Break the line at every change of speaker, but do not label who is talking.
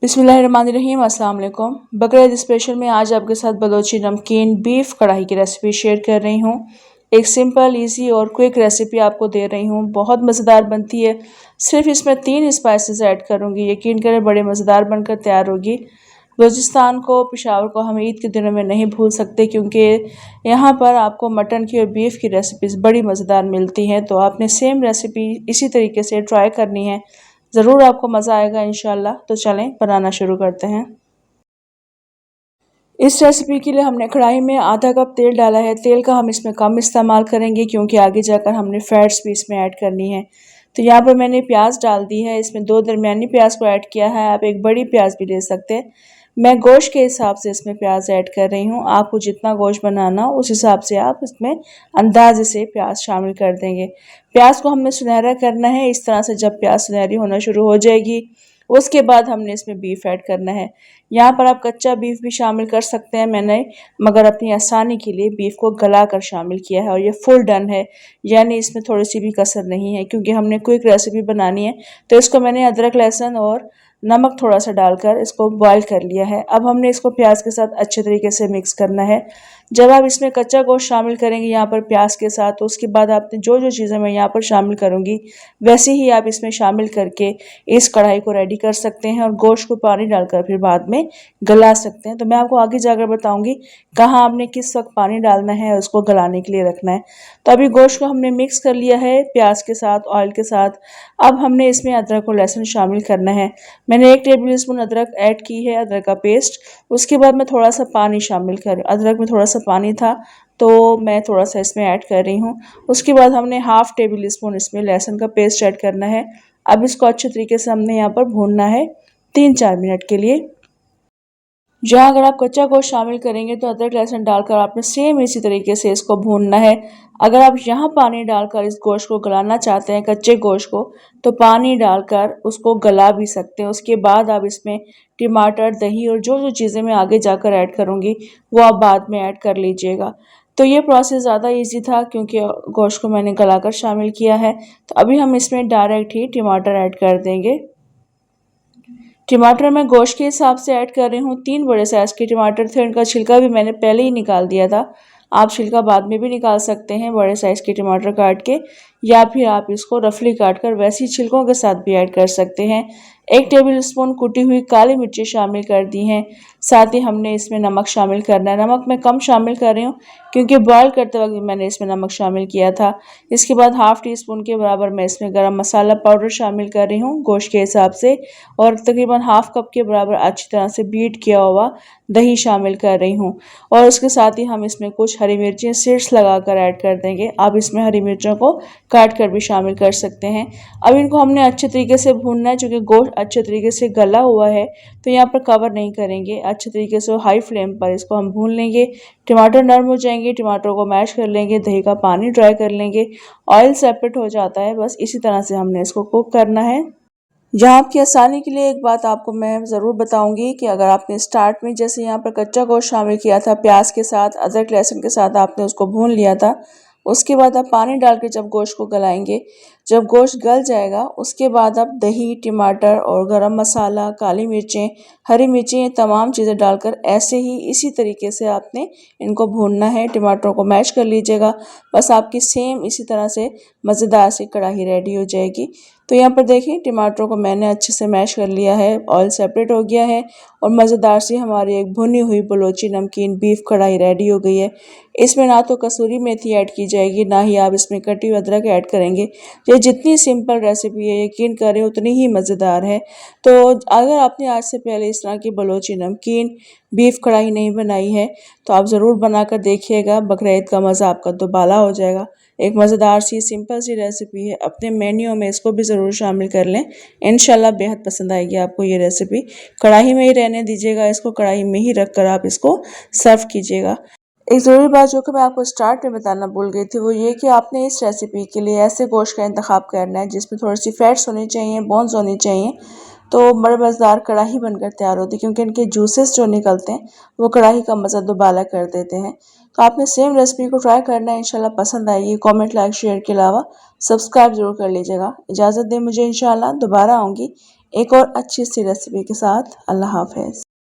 बिस्मिल्लाहिर्रहमानिर्रहीम। अस्सलाम वालेकुम। बकरीद स्पेशल में आज आपके साथ बलोची नमकीन बीफ कढ़ाई की रेसिपी शेयर कर रही हूँ। एक सिंपल इजी और क्विक रेसिपी आपको दे रही हूँ, बहुत मज़ेदार बनती है। सिर्फ इसमें 3 स्पाइसेस ऐड करूँगी, यकीन करें बड़े मज़ेदार बनकर तैयार होगी। बलूचिस्तान को, पेशावर को हम ईद के दिनों में नहीं भूल सकते, क्योंकि यहाँ पर आपको मटन की और बीफ की रेसिपीज़ बड़ी मज़ेदार मिलती हैं। तो आपने सेम रेसिपी इसी तरीके से ट्राई करनी है, ज़रूर आपको मज़ा आएगा इंशाल्लाह। तो चलें बनाना शुरू करते हैं। इस रेसिपी के लिए हमने कढ़ाई में आधा कप तेल डाला है। तेल का हम इसमें कम इस्तेमाल करेंगे, क्योंकि आगे जाकर हमने फैट्स भी इसमें ऐड करनी है। तो यहाँ पर मैंने प्याज डाल दी है, इसमें 2 दरमियानी प्याज को ऐड किया है। आप एक बड़ी प्याज भी ले सकते हैं। मैं गोश्त के हिसाब से इसमें प्याज ऐड कर रही हूँ। आपको जितना गोश्त बनाना हो उस हिसाब से आप इसमें अंदाजे से प्याज शामिल कर देंगे। प्याज को हमने सुनहरा करना है। इस तरह से जब प्याज सुनहरी होना शुरू हो जाएगी, उसके बाद हमने इसमें बीफ ऐड करना है। यहाँ पर आप कच्चा बीफ भी शामिल कर सकते हैं, मैंने मगर अपनी आसानी के लिए बीफ को गला कर शामिल किया है और ये फुल डन है, यानी इसमें थोड़ी सी भी कसर नहीं है। क्योंकि हमने क्विक रेसिपी बनानी है, तो इसको मैंने अदरक, लहसुन और नमक थोड़ा सा डालकर इसको बॉईल कर लिया है। अब हमने इसको प्याज के साथ अच्छे तरीके से मिक्स करना है। जब आप इसमें कच्चा गोश्त शामिल करेंगे यहाँ पर प्याज के साथ, तो उसके बाद आपने जो जो चीज़ें मैं यहाँ पर शामिल करूँगी वैसे ही आप इसमें शामिल करके इस कढ़ाई को रेडी कर सकते हैं और गोश्त को पानी डालकर फिर बाद में गला सकते हैं। तो मैं आपको आगे जाकर बताऊंगी कहाँ आपने किस वक्त पानी डालना है और उसको गलाने के लिए रखना है। तो अभी गोश्त को हमने मिक्स कर लिया है प्याज के साथ, ऑयल के साथ। अब हमने इसमें अदरक और लहसुन शामिल करना है। मैंने 1 टेबल स्पून अदरक ऐड की है, अदरक का पेस्ट। उसके बाद मैं थोड़ा सा पानी शामिल कर, अदरक में थोड़ा सा पानी था तो मैं थोड़ा सा इसमें ऐड कर रही हूँ। उसके बाद हमने 1/2 टेबल स्पून इसमें लहसुन का पेस्ट ऐड करना है। अब इसको अच्छे तरीके से हमने यहाँ पर भूनना है 3-4 मिनट के लिए। जहाँ अगर आप कच्चा गोश्त शामिल करेंगे तो अदरक लहसुन डालकर आपने सेम इसी तरीके से इसको भूनना है। अगर आप यहाँ पानी डालकर इस गोश्त को गलाना चाहते हैं, कच्चे गोश्त को, तो पानी डालकर उसको गला भी सकते हैं। उसके बाद आप इसमें टमाटर, दही और जो जो चीज़ें मैं आगे जाकर ऐड करूँगी वो आप बाद में ऐड कर लीजिएगा। तो ये प्रोसेस ज़्यादा ईजी था, क्योंकि गोश्त को मैंने गलाकर शामिल किया है। तो अभी हम इसमें डायरेक्ट ही टमाटर ऐड कर देंगे। टमाटर मैं गोश्त के हिसाब से ऐड कर रही हूँ। 3 बड़े साइज़ के टमाटर थे, उनका छिलका भी मैंने पहले ही निकाल दिया था। आप छिलका बाद में भी निकाल सकते हैं बड़े साइज़ के टमाटर काट के, या फिर आप इसको रफली काट कर वैसी छिलकों के साथ भी ऐड कर सकते हैं। 1 टेबल स्पून कुटी हुई काली मिर्ची शामिल कर दी हैं। साथ ही हमने इसमें नमक शामिल करना है। नमक मैं कम शामिल कर रही हूँ, क्योंकि बॉयल करते वक्त मैंने इसमें नमक शामिल किया था। इसके बाद 1/2 टी-स्पून के बराबर मैं इसमें गरम मसाला पाउडर शामिल कर रही हूँ गोश्त के हिसाब से, और तकरीबन 1/2 कप के बराबर अच्छी तरह से बीट किया हुआ दही शामिल कर रही हूँ। और उसके साथ ही हम इसमें कुछ हरी मिर्चें सीड्स लगाकर ऐड कर देंगे। आप इसमें हरी मिर्चों को काट कर भी शामिल कर सकते हैं। अब इनको हमने अच्छे तरीके से भूनना है। चूँकि गोश्त अच्छे तरीके से गला हुआ है, तो यहाँ पर कवर नहीं करेंगे, अच्छे तरीके से हाई फ्लेम पर इसको हम भून लेंगे। टमाटर नरम हो जाएंगे, टमाटरों को मैश कर लेंगे, दही का पानी ड्राई कर लेंगे, ऑयल सेपरेट हो जाता है। बस इसी तरह से हमने इसको कुक करना है। यहाँ आपकी आसानी के लिए एक बात आपको मैं ज़रूर बताऊंगी कि अगर आपने स्टार्ट में जैसे यहाँ पर कच्चा गोश्त शामिल किया था प्याज के साथ, अदरक लहसुन के साथ आपने उसको भून लिया था, उसके बाद आप पानी डाल के जब गोश्त को गलाएंगे, जब गोश्त गल जाएगा उसके बाद आप दही, टमाटर और गरम मसाला, काली मिर्चें, हरी मिर्चें, ये तमाम चीज़ें डालकर ऐसे ही इसी तरीके से आपने इनको भूनना है। टमाटरों को मैश कर लीजिएगा। बस आपकी सेम इसी तरह से मज़ेदार सी कढ़ाई रेडी हो जाएगी। तो यहाँ पर देखिए टमाटरों को मैंने अच्छे से मैश कर लिया है, ऑयल सेपरेट हो गया है और मज़ेदार सी हमारी एक भुनी हुई बलोची नमकीन बीफ कढ़ाई रेडी हो गई है। इसमें ना तो कसूरी मेथी ऐड की जाएगी, ना ही आप इसमें कटी हुई अदरक ऐड करेंगे। ये जितनी सिंपल रेसिपी है, यकीन करें उतनी ही मज़ेदार है। तो अगर आपने आज से पहले इस तरह की बलोची नमकीन बीफ कढ़ाई नहीं बनाई है, तो आप ज़रूर बनाकर देखिएगा। बकरीद का मज़ा आपका दुबाला हो जाएगा। एक मज़ेदार सी सिंपल सी रेसिपी है, अपने मेन्यू में इसको भी ज़रूर शामिल कर लें। इंशाल्लाह बेहद पसंद आएगी आपको ये रेसिपी। कढ़ाई में ही रहने दीजिएगा, इसको कढ़ाई में ही रख कर आप इसको सर्व कीजिएगा। एक ज़रूरी बात जो कि मैं आपको स्टार्ट में बताना भूल गई थी, वो ये कि आपने इस रेसिपी के लिए ऐसे गोश्त का इंतखाब करना है जिसमें थोड़ी सी फैट्स होनी चाहिए, बोन्स होनी चाहिए, तो बड़े मज़ेदार कढ़ाई बनकर तैयार होती है। क्योंकि इनके जूसेस जो निकलते हैं वो कढ़ाई का मज़ा दुबाला कर देते हैं। तो आपने सेम रेसिपी को ट्राई करना है, इंशाल्लाह पसंद आएगी। कमेंट, लाइक, शेयर के अलावा सब्सक्राइब जरूर कर लीजिएगा। इजाज़त दें मुझे, इंशाल्लाह दोबारा आऊँगी एक और अच्छी सी रेसिपी के साथ। अल्लाह हाफ़िज़।